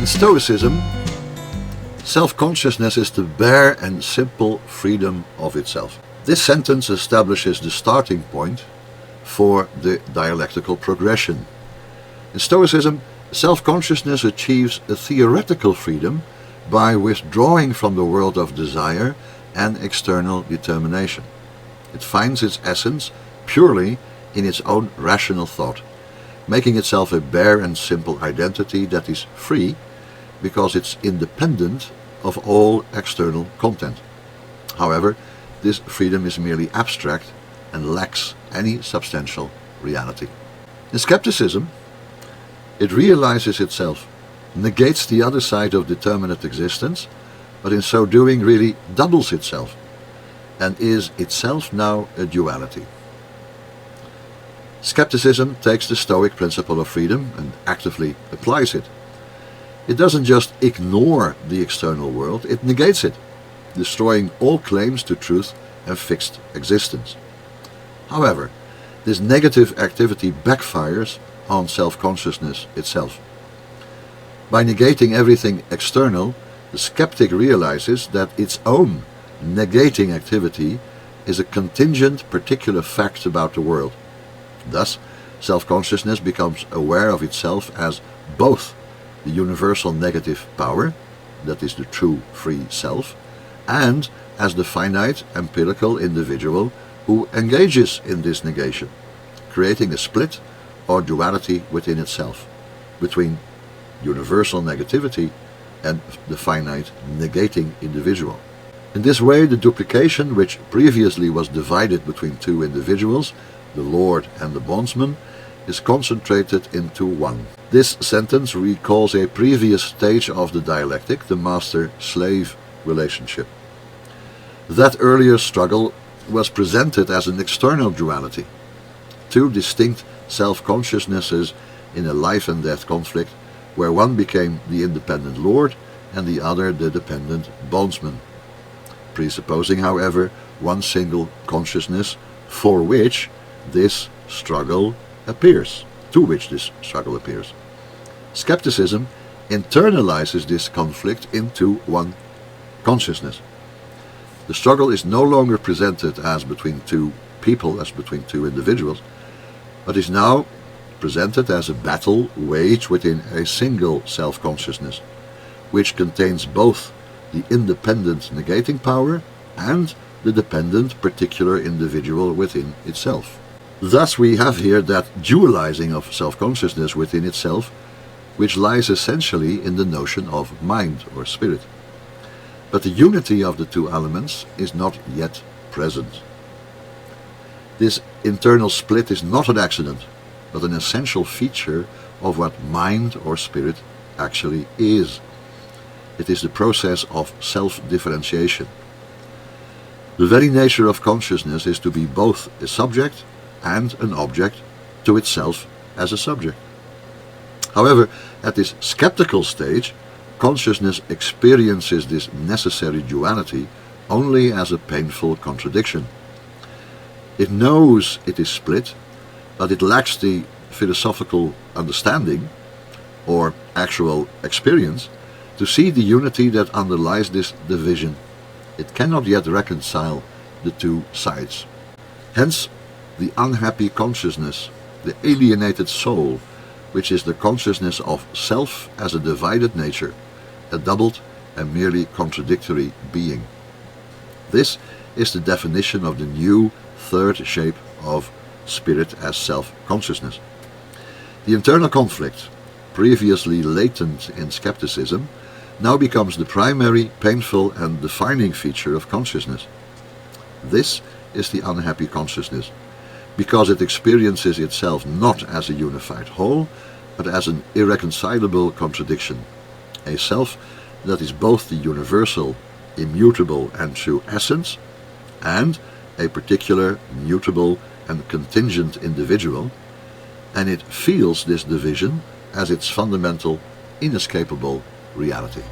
In Stoicism, self-consciousness is the bare and simple freedom of itself. This sentence establishes the starting point for the dialectical progression. In Stoicism, self-consciousness achieves a theoretical freedom by withdrawing from the world of desire and external determination. It finds its essence purely in its own rational thought, making itself a bare and simple identity that is free because it's independent of all external content. However, this freedom is merely abstract and lacks any substantial reality. In Skepticism, it realizes itself, negates the other side of determinate existence, but in so doing really doubles itself, and is itself now a duality. Skepticism takes the Stoic principle of freedom and actively applies it. It doesn't just ignore the external world, it negates it, destroying all claims to truth and fixed existence. However, this negative activity backfires on self-consciousness itself. By negating everything external, the skeptic realizes that its own negating activity is a contingent particular fact about the world. Thus, self-consciousness becomes aware of itself as both the universal negative power, that is the true free self, and as the finite empirical individual who engages in this negation, creating a split or duality within itself, between universal negativity and the finite negating individual. In this way, the duplication, which previously was divided between two individuals, the lord and the bondsman, is concentrated into one. This sentence recalls a previous stage of the dialectic, the master-slave relationship. That earlier struggle was presented as an external duality, two distinct self-consciousnesses in a life-and-death conflict, where one became the independent lord and the other the dependent bondsman, presupposing, however, one single consciousness for which this struggle appears, to which this struggle appears. Skepticism internalizes this conflict into one consciousness. The struggle is no longer presented as between two people, as between two individuals, but is now presented as a battle waged within a single self-consciousness, which contains both the independent negating power and the dependent particular individual within itself. Thus we have here that dualizing of self-consciousness within itself, which lies essentially in the notion of mind or spirit. But the unity of the two elements is not yet present. This internal split is not an accident, but an essential feature of what mind or spirit actually is. It is the process of self-differentiation. The very nature of consciousness is to be both a subject and an object to itself as a subject. However, at this skeptical stage, consciousness experiences this necessary duality only as a painful contradiction. It knows it is split, but it lacks the philosophical understanding or actual experience to see the unity that underlies this division. It cannot yet reconcile the two sides. Hence, the unhappy consciousness, the alienated soul, which is the consciousness of self as a divided nature, a doubled and merely contradictory being. This is the definition of the new third shape of spirit as self-consciousness. The internal conflict, previously latent in skepticism, now becomes the primary, painful and defining feature of consciousness. This is the unhappy consciousness, because it experiences itself not as a unified whole, but as an irreconcilable contradiction, a self that is both the universal, immutable and true essence, and a particular, mutable and contingent individual, and it feels this division as its fundamental, inescapable reality.